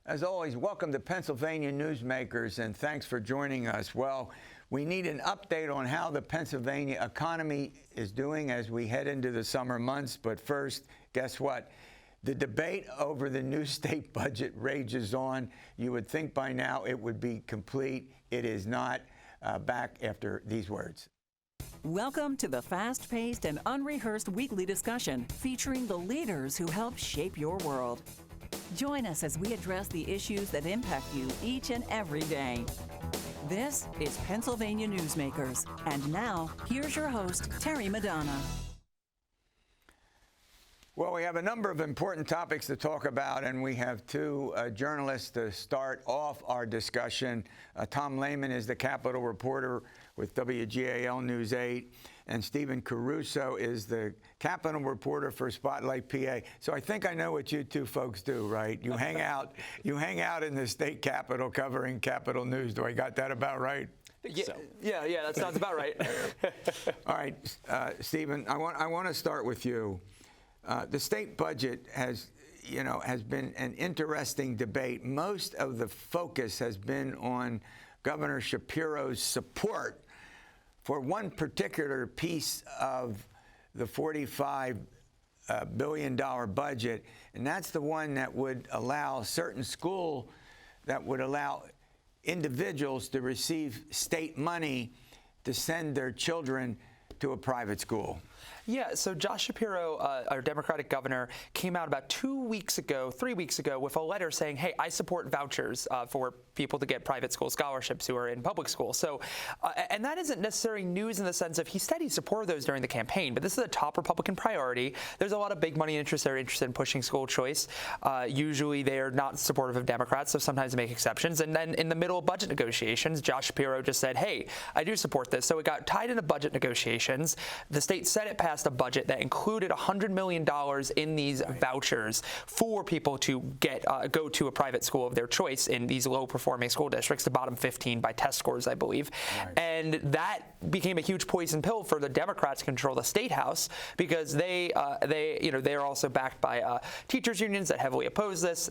As always, welcome to Pennsylvania Newsmakers, and thanks for joining us. Well, we need an update on how the Pennsylvania economy is doing as we head into the summer months. But first, guess what? The debate over the new state budget rages on. You would think by now it would be complete. It is not. Back after these words. Welcome to the fast-paced and unrehearsed weekly discussion featuring the leaders who help shape your world. Join us as we address the issues that impact you each and every day. This is Pennsylvania Newsmakers. And now, here's your host, Terry Madonna. Well, we have a number of important topics to talk about, and we have two journalists to start off our discussion. Tom Lehman is the Capitol reporter with WGAL News 8, and Stephen Caruso is the Capitol reporter for Spotlight PA. So I think I know what you two folks do, right? You hang out in the state capitol covering Capitol News. Do I got that about right? Yeah, that sounds about right. All right, Stephen, I want to start with you. The state budget has been an interesting debate. Most of the focus has been on Governor Shapiro's support for one particular piece of the $45 billion budget, and that's the one that would allow individuals to receive state money to send their children to a private school. Yeah, so Josh Shapiro, our Democratic governor, came out about 3 weeks ago, with a letter saying, hey, I support vouchers for people to get private school scholarships who are in public school. So, and that isn't necessarily news in the sense of he said he supported those during the campaign, but this is a top Republican priority. There's a lot of big money interests that are interested in pushing school choice. Usually they're not supportive of Democrats, so sometimes they make exceptions. And then in the middle of budget negotiations, Josh Shapiro just said, hey, I do support this. So it got tied into budget negotiations. The state Senate passed a budget that included $100 million in these vouchers for people to go to a private school of their choice in these low-performing school districts, the bottom 15 by test scores, I believe. Right. And that became a huge poison pill for the Democrats to control the state house because they are also backed by teachers unions that heavily oppose this.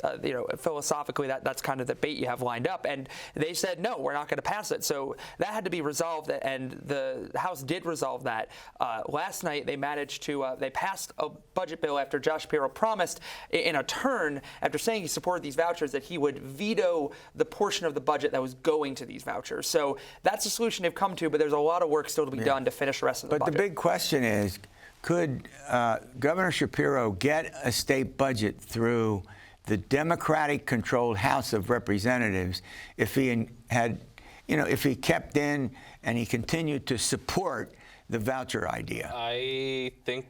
Philosophically, that's kind of the debate you have lined up. And they said, no, we're not going to pass it. So that had to be resolved, and the House did resolve that. Last night, they managed to they passed a budget bill after Josh Shapiro promised in a turn after saying he supported these vouchers that he would veto the portion of the budget that was going to these vouchers. So that's the solution they've come to, but there's a lot of work still to be done to finish the rest of the budget. But the big question is, could Governor Shapiro get a state budget through the Democratic-controlled House of Representatives if he kept in and he continued to support the voucher idea? I think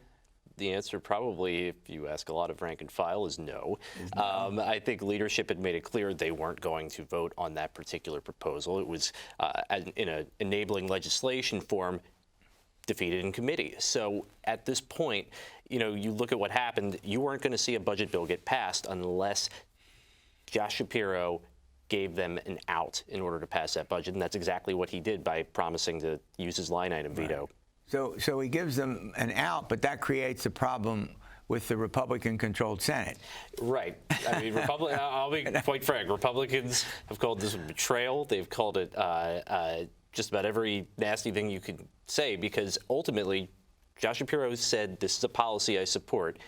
the answer probably, if you ask a lot of rank and file, is no. I think leadership had made it clear they weren't going to vote on that particular proposal. It was in an enabling legislation form, defeated in committee. So at this point, you look at what happened. You weren't going to see a budget bill get passed unless Josh Shapiro gave them an out in order to pass that budget, and that's exactly what he did by promising to use his line item veto. Right. So he gives them an out, but that creates a problem with the Republican-controlled Senate. Right. I mean, I'll be quite frank. Republicans have called this a betrayal. They've called it just about every nasty thing you could say, because ultimately, Josh Shapiro said, this is a policy I support.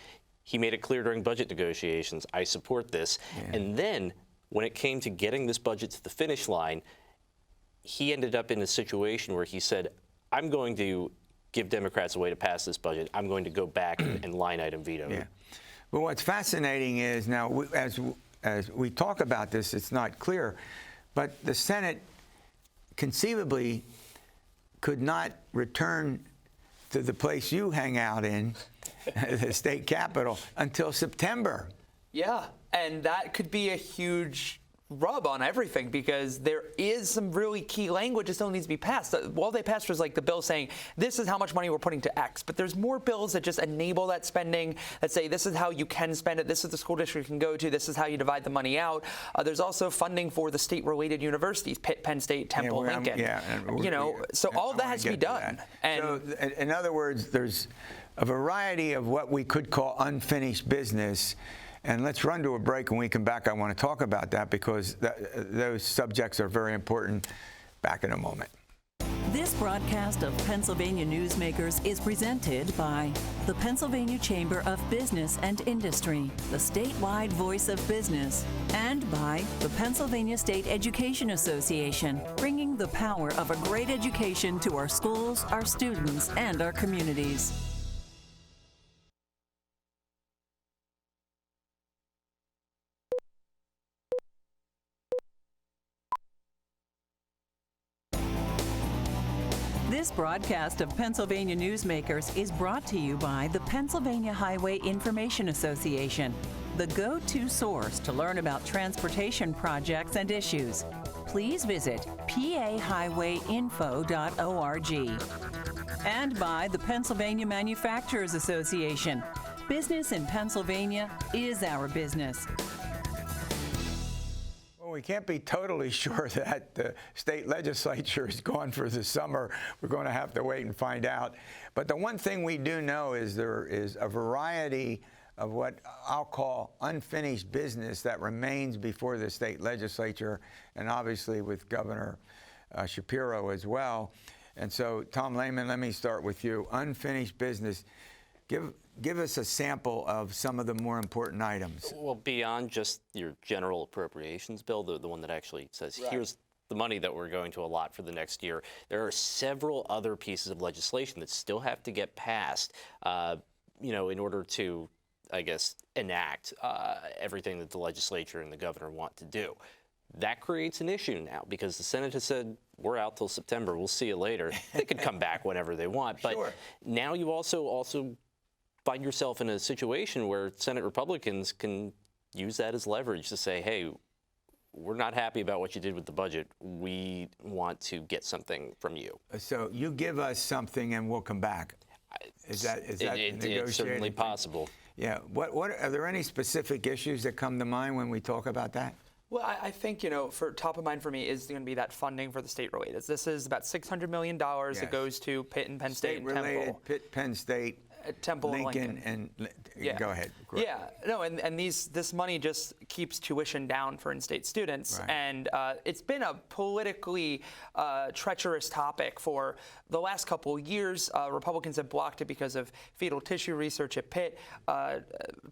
He made it clear during budget negotiations, I support this. Yeah. And then when it came to getting this budget to the finish line, he ended up in a situation where he said, I'm going to give Democrats a way to pass this budget. I'm going to go back and line item veto. Yeah. But what's fascinating is now, as we talk about this, it's not clear, but the Senate conceivably could not return to the place you hang out in, the state capitol, until September. Yeah, and that could be a huge rub on everything because there is some really key language that still needs to be passed. All they passed was like the bill saying, this is how much money we're putting to X, but there's more bills that just enable that spending, that say this is how you can spend it, this is the school district you can go to, this is how you divide the money out. There's also funding for the state-related universities, Pitt, Penn State, Temple, Lincoln. So all of that has to be done. And so, in other words, there's a variety of what we could call unfinished business. And let's run to a break. When we come back, I want to talk about that because those subjects are very important. Back in a moment. This broadcast of Pennsylvania Newsmakers is presented by the Pennsylvania Chamber of Business and Industry, the statewide voice of business, and by the Pennsylvania State Education Association, bringing the power of a great education to our schools, our students, and our communities. This broadcast of Pennsylvania Newsmakers is brought to you by the Pennsylvania Highway Information Association, the go-to source to learn about transportation projects and issues. Please visit pahighwayinfo.org. And by the Pennsylvania Manufacturers Association. Business in Pennsylvania is our business. Well, we can't be totally sure that the state legislature is gone for the summer. We're going to have to wait and find out. But the one thing we do know is there is a variety of what I'll call unfinished business that remains before the state legislature, and obviously with Governor Shapiro as well. And so, Tom Lehman, let me start with you. Unfinished business. Give us a sample of some of the more important items. Well, beyond just your general appropriations bill, the one that actually says, right, here's the money that we're going to allot for the next year, there are several other pieces of legislation that still have to get passed, in order to, I guess, enact everything that the legislature and the governor want to do. That creates an issue now because the Senate has said, we're out till September, we'll see you later. They could come back whenever they want. But sure, now you also find yourself in a situation where Senate Republicans can use that as leverage to say, hey, we're not happy about what you did with the budget. We want to get something from you. So you give us something and we'll come back. Is that it's certainly possible. Yeah. What are there any specific issues that come to mind when we talk about that? Well, I think, for top of mind for me is going to be that funding for the state related. This is about $600 million that goes to Pitt and Penn State and Temple. Pitt, Penn State, Temple, Lincoln, and yeah. Go ahead. Yeah, no, and this money just keeps tuition down for in-state students, right, and it's been a politically treacherous topic for the last couple of years. Republicans have blocked it because of fetal tissue research at Pitt,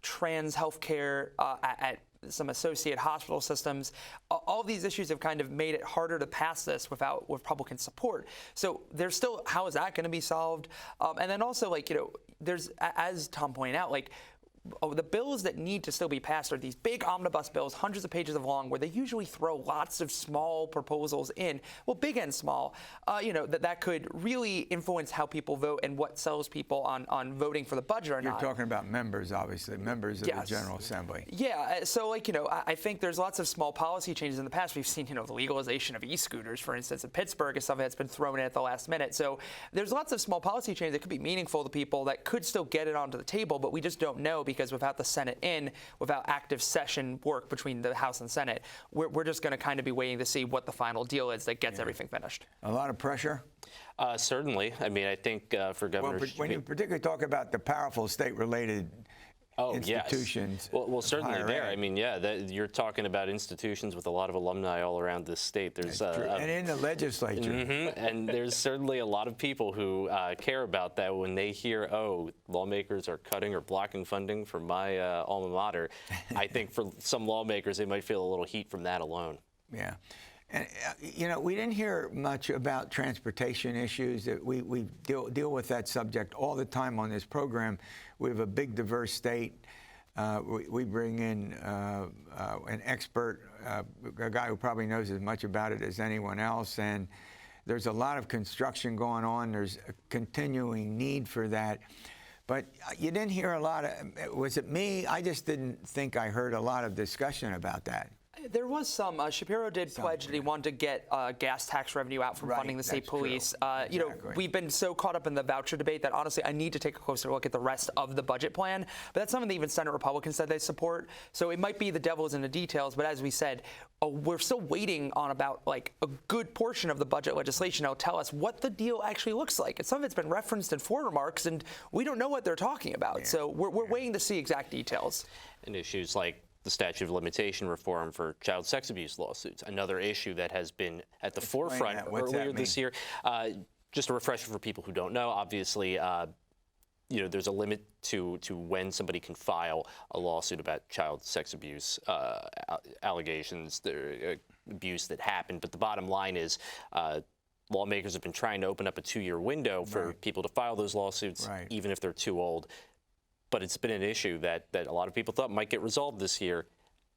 trans health care at some associate hospital systems. All these issues have kind of made it harder to pass this with Republican support. So there's still, how is that going to be solved? And then also, there's, as Tom pointed out, the bills that need to still be passed are these big omnibus bills, hundreds of pages long, where they usually throw lots of small proposals in, well, big and small, that could really influence how people vote and what sells people on voting for the budget or not. You're talking about members, obviously, members of yes, the General Assembly. Yeah, so I think there's lots of small policy changes in the past. We've seen, the legalization of e-scooters, for instance, in Pittsburgh is something that's been thrown in at the last minute. So there's lots of small policy changes that could be meaningful to people that could still get it onto the table, but we just don't know because without the Senate without active session work between the House and Senate, we're just going to kind of be waiting to see what the final deal is that gets everything finished. A lot of pressure? Certainly. I mean, I think for Governor... Well, when you particularly talk about the powerful state-related institutions. Yes. Well, certainly there. I mean, you're talking about institutions with a lot of alumni all around this state. There's and in the legislature. Mm-hmm, and there's certainly a lot of people who care about that when they hear, oh, lawmakers are cutting or blocking funding for my alma mater. I think for some lawmakers, they might feel a little heat from that alone. Yeah. And, we didn't hear much about transportation issues. We deal with that subject all the time on this program. We have a big, diverse state. We bring in an expert, a guy who probably knows as much about it as anyone else. And there's a lot of construction going on. There's a continuing need for that. But you didn't hear a lot of, was it me? I just didn't think I heard a lot of discussion about that. There was some. Shapiro did pledge that he wanted to get gas tax revenue out from funding the state police. You know, we've been so caught up in the voucher debate that honestly, I need to take a closer look at the rest of the budget plan. But that's something that even Senate Republicans said they support. So it might be the devil's in the details. But as we said, we're still waiting on about like a good portion of the budget legislation that'll tell us what the deal actually looks like. And some of it's been referenced in floor remarks, and we don't know what they're talking about. So we're waiting to see exact details. And issues like the statute of limitation reform for child sex abuse lawsuits, another issue that has been at the forefront earlier this year. Just a refresher for people who don't know, obviously, you know, there's a limit to when somebody can file a lawsuit about child sex abuse allegations, abuse that happened. But the bottom line is lawmakers have been trying to open up a 2-year window for people to file those lawsuits, even if they're too old. But it's been an issue that a lot of people thought might get resolved this year.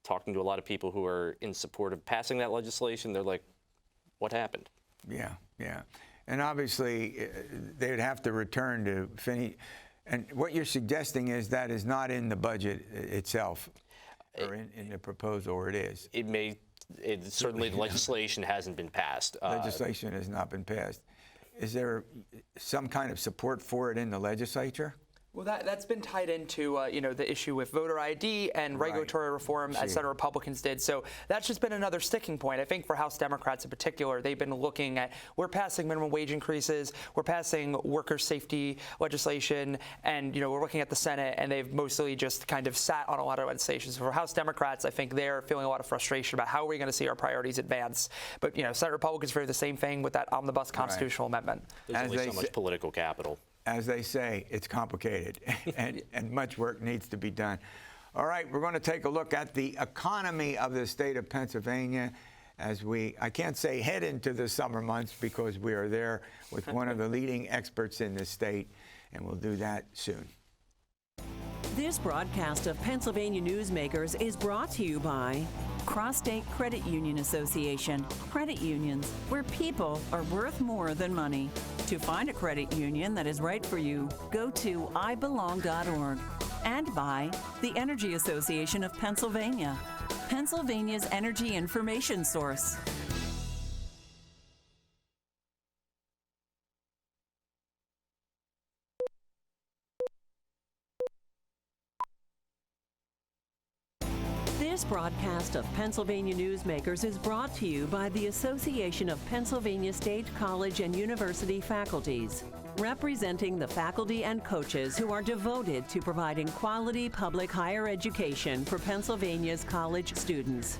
Talking to a lot of people who are in support of passing that legislation, they're like, what happened? Yeah. And obviously, they would have to return to finish. And what you're suggesting is that is not in the budget itself, or in the proposal, or it is? It may. Certainly, the legislation hasn't been passed. Legislation has not been passed. Is there some kind of support for it in the legislature? Well, that's been tied into, you know, the issue with voter ID and regulatory reform, as Senate Republicans did. So that's just been another sticking point. I think for House Democrats in particular, they've been looking at, we're passing minimum wage increases, we're passing worker safety legislation, and, you know, we're looking at the Senate, and they've mostly just kind of sat on a lot of legislation. So for House Democrats, I think they're feeling a lot of frustration about how are we going to see our priorities advance. But, you know, Senate Republicans fear the same thing with that omnibus constitutional amendment. There's only so much political capital. As they say, it's complicated, and much work needs to be done. All right, we're going to take a look at the economy of the state of Pennsylvania as I can't say head into the summer months because we are there with one of the leading experts in the state, and we'll do that soon. This broadcast of Pennsylvania Newsmakers is brought to you by Cross-State Credit Union Association. Credit unions, where people are worth more than money. To find a credit union that is right for you, go to ibelong.org. And by the Energy Association of Pennsylvania, Pennsylvania's energy information source. This broadcast of Pennsylvania Newsmakers is brought to you by the Association of Pennsylvania State College and University Faculties, representing the faculty and coaches who are devoted to providing quality public higher education for Pennsylvania's college students.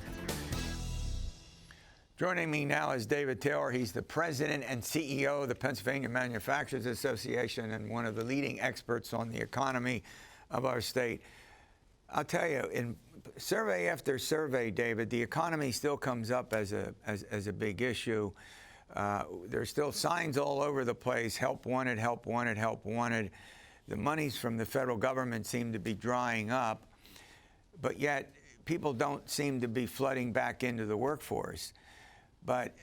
Joining me now is David Taylor. He's the president and CEO of the Pennsylvania Manufacturers Association and one of the leading experts on the economy of our state. I'll tell you, in survey after survey, David, the economy still comes up as a big issue. There's still signs all over the place, help wanted, help wanted, help wanted. The monies from the federal government seem to be drying up, but yet people don't seem to be flooding back into the workforce. But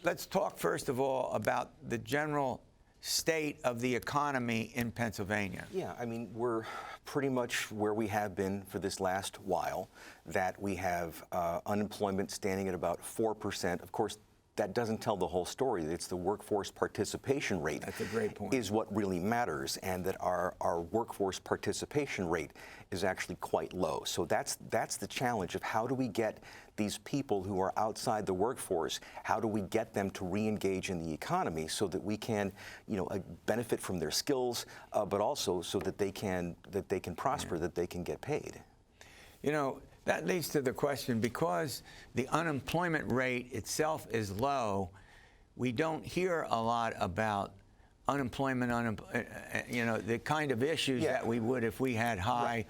let's talk first of all about the general state of the economy in Pennsylvania. Yeah, I mean, we're pretty much where we have been for this last while, that we have unemployment standing at about 4%. Of course, that doesn't tell the whole story. It's the workforce participation rate. That's a great point. Is what really matters, and that our workforce participation rate is actually quite low. So that's the challenge of how do we get these people who are outside the workforce, how do we get them to re-engage in the economy so that we can, you know, benefit from their skills, but also so that they can prosper, that they can get paid. You know, that leads to the question, because the unemployment rate itself is low, we don't hear a lot about unemployment, you know, the kind of issues that we would if we had high.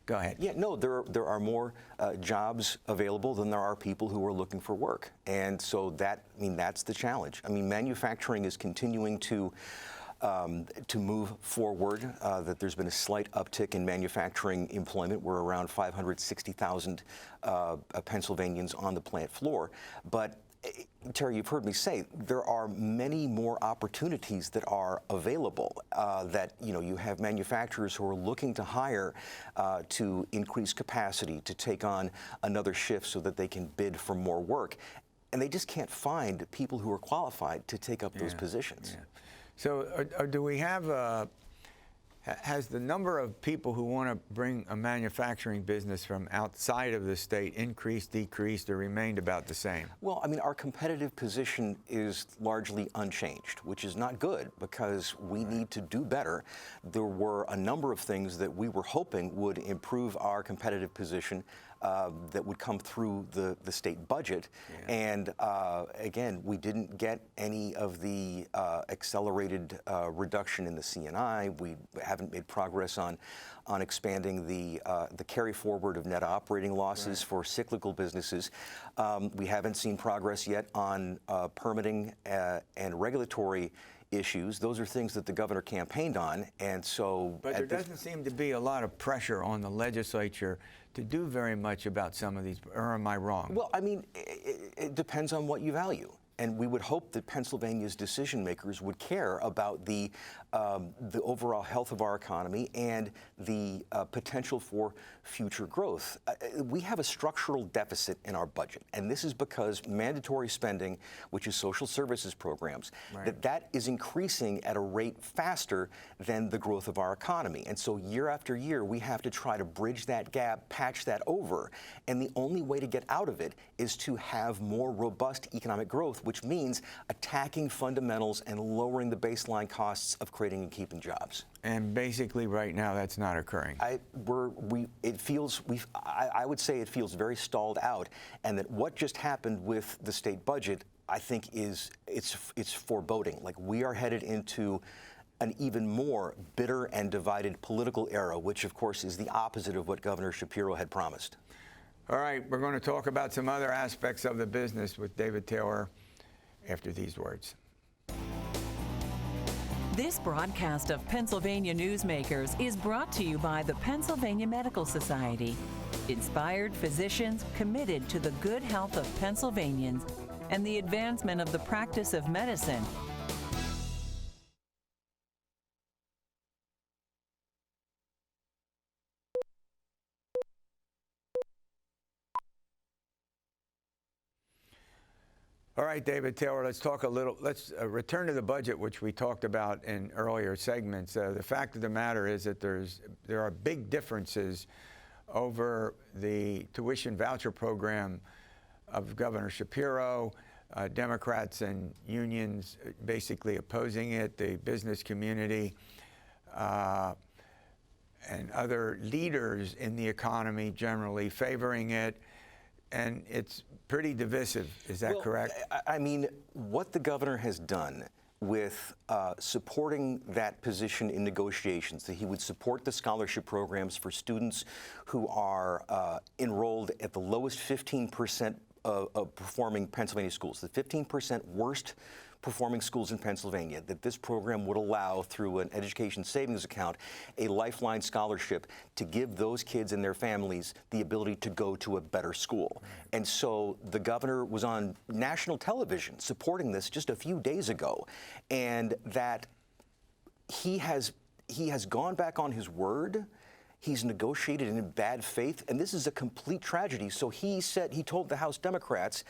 Go ahead. Yeah, no, there are more jobs available than there are people who are looking for work. And so that's the challenge. I mean, manufacturing is continuing to move forward, that there's been a slight uptick in manufacturing employment. We're around 560,000 Pennsylvanians on the plant floor. But Terry, you've heard me say there are many more opportunities that are available. That you have manufacturers who are looking to hire to increase capacity, to take on another shift so that they can bid for more work, and they just can't find people who are qualified to take up those positions. Yeah. So, do we have has the number of people who want to bring a manufacturing business from outside of the state increased, decreased, or remained about the same? Well, I mean, our competitive position is largely unchanged, which is not good because we need to do better. There were a number of things that we were hoping would improve our competitive position that would come through the state budget. Yeah. And again, we didn't get any of the accelerated reduction in the C&I. We haven't made progress on expanding the carry forward of net operating losses for cyclical businesses. We haven't seen progress yet on permitting and regulatory issues. Those are things that the governor campaigned on, and so. But there doesn't seem to be a lot of pressure on the legislature to do very much about some of these, or am I wrong? Well, I mean, it depends on what you value. And we would hope that Pennsylvania's decision makers would care about the overall health of our economy and the potential for future growth. We have a structural deficit in our budget, and this is because mandatory spending, which is social services programs, that is increasing at a rate faster than the growth of our economy. And so year after year, we have to try to bridge that gap, patch that over, and the only way to get out of it is to have more robust economic growth, which means attacking fundamentals and lowering the baseline costs of creating and keeping jobs. And basically, right now, that's not occurring. I would say it feels very stalled out, and that what just happened with the state budget, I think, it's foreboding. Like, we are headed into an even more bitter and divided political era, which, of course, is the opposite of what Governor Shapiro had promised. All right, we're going to talk about some other aspects of the business with David Taylor after these words. This broadcast of Pennsylvania Newsmakers is brought to you by the Pennsylvania Medical Society. Inspired physicians committed to the good health of Pennsylvanians and the advancement of the practice of medicine. All right, David Taylor, let's return to the budget, which we talked about in earlier segments. The fact of the matter is that there are big differences over the tuition voucher program of Governor Shapiro, Democrats and unions basically opposing it, the business community, and other leaders in the economy generally favoring it. And it's pretty divisive. Is that correct? I mean, what the governor has done with supporting that position in negotiations, that he would support the scholarship programs for students who are enrolled at the lowest 15% of performing Pennsylvania schools, the 15% worst performing schools in Pennsylvania, that this program would allow, through an education savings account, a lifeline scholarship to give those kids and their families the ability to go to a better school. And so the governor was on national television supporting this just a few days ago, and that he has gone back on his word. He's negotiated in bad faith, and this is a complete tragedy. So he told the House Democrats,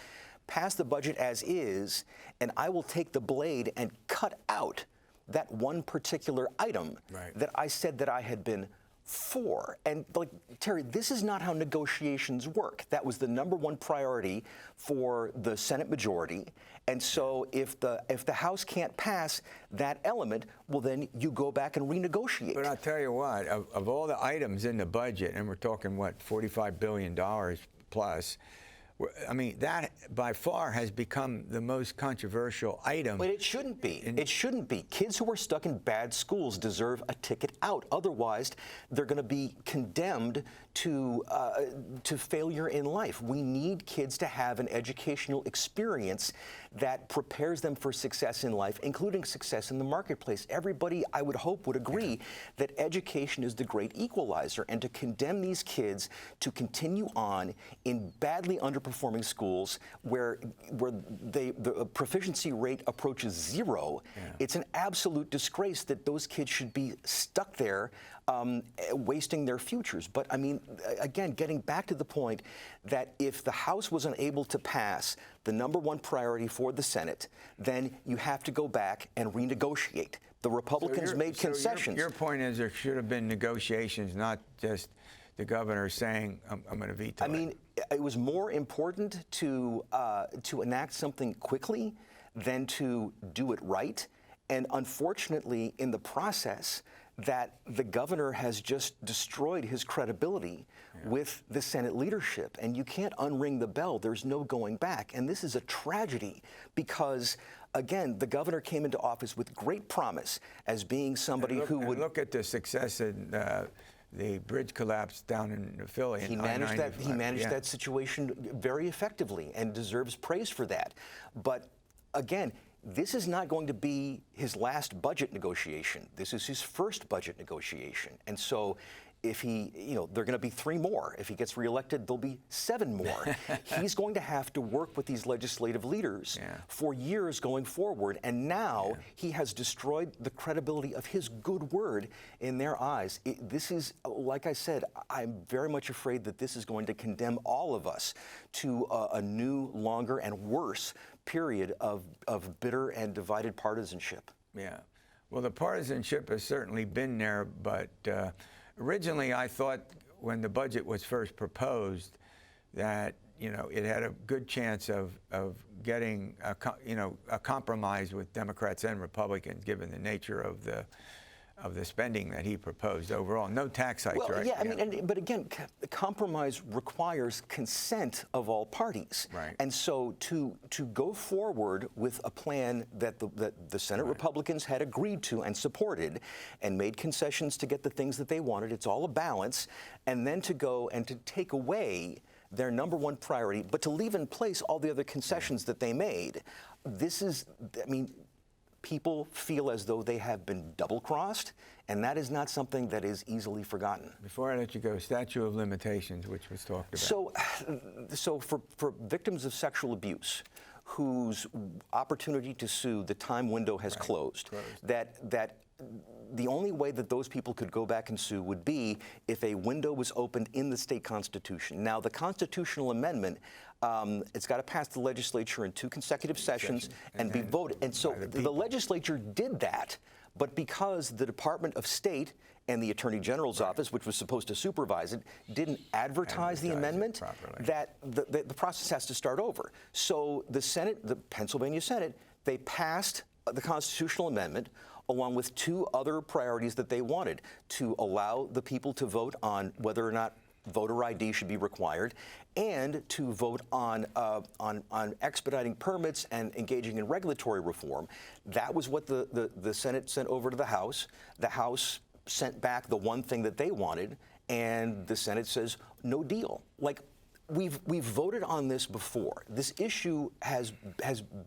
pass the budget as is, and I will take the blade and cut out that one particular item that I said that I had been for. And, like, Terry, this is not how negotiations work. That was the #1 priority for the Senate majority. And so if the House can't pass that element, well, then you go back and renegotiate. But I'll tell you what, of all the items in the budget, and we're talking, what, $45 billion plus, I mean, that by far has become the most controversial item. But it shouldn't be. It shouldn't be. Kids who are stuck in bad schools deserve a ticket out. Otherwise, they're going to be condemned to failure in life. We need kids to have an educational experience that prepares them for success in life, including success in the marketplace. Everybody, I would hope, would agree that education is the great equalizer, and to condemn these kids to continue on in badly underperforming schools where the proficiency rate approaches zero, it's an absolute disgrace that those kids should be stuck there wasting their futures. But I mean, again, getting back to the point that if the House was unable to pass the #1 priority for the Senate, then you have to go back and renegotiate. The Republicans made concessions. Your point is there should have been negotiations, not just the governor saying, I'm going to veto it. I mean, it was more important to enact something quickly than to do it right. And unfortunately, in the process, that the governor has just destroyed his credibility with the Senate leadership. And you can't unring the bell. There's no going back. And this is a tragedy because, again, the governor came into office with great promise as being somebody who would look at the success in the bridge collapse down in Philly. He managed that. He managed that situation very effectively and deserves praise for that. But again, this is not going to be his last budget negotiation. This is his first budget negotiation. And so if he, there are going to be 3 more. If he gets reelected, there'll be 7 more. He's going to have to work with these legislative leaders for years going forward. And now he has destroyed the credibility of his good word in their eyes. This is, like I said, I'm very much afraid that this is going to condemn all of us to a new, longer, and worse period of bitter and divided partisanship. Yeah. Well, the partisanship has certainly been there, but originally I thought when the budget was first proposed that, it had a good chance of getting a compromise with Democrats and Republicans, given the nature of the spending that he proposed overall. No tax hikes, well, right? Yeah, I mean, but again, compromise requires consent of all parties. Right. And so to go forward with a plan that the Senate Republicans had agreed to and supported and made concessions to get the things that they wanted, it's all a balance, and then to go and to take away their #1 priority, but to leave in place all the other concessions that they made. This is, I mean, people feel as though they have been double-crossed, and that is not something that is easily forgotten. Before I let you go, statute of limitations, which was talked about. So for victims of sexual abuse whose opportunity to sue, the time window has closed, that the only way that those people could go back and sue would be if a window was opened in the state constitution. Now, the constitutional amendment, it's got to pass the legislature in 2 consecutive sessions and be voted. And so the legislature did that, but because the Department of State and the Attorney General's office, which was supposed to supervise it, didn't advertise the amendment, that the process has to start over. So the Senate, the Pennsylvania Senate, they passed the constitutional amendment along with 2 other priorities that they wanted: to allow the people to vote on whether or not voter ID should be required, and to vote on expediting permits and engaging in regulatory reform. That was what the Senate sent over to the House. The House sent back the one thing that they wanted, and the Senate says, no deal. Like, we've voted on this before. This issue has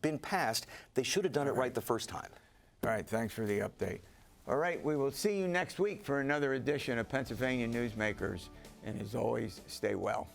been passed. They should have done it right the first time. All right, thanks for the update. All right, we will see you next week for another edition of Pennsylvania Newsmakers. And as always, stay well.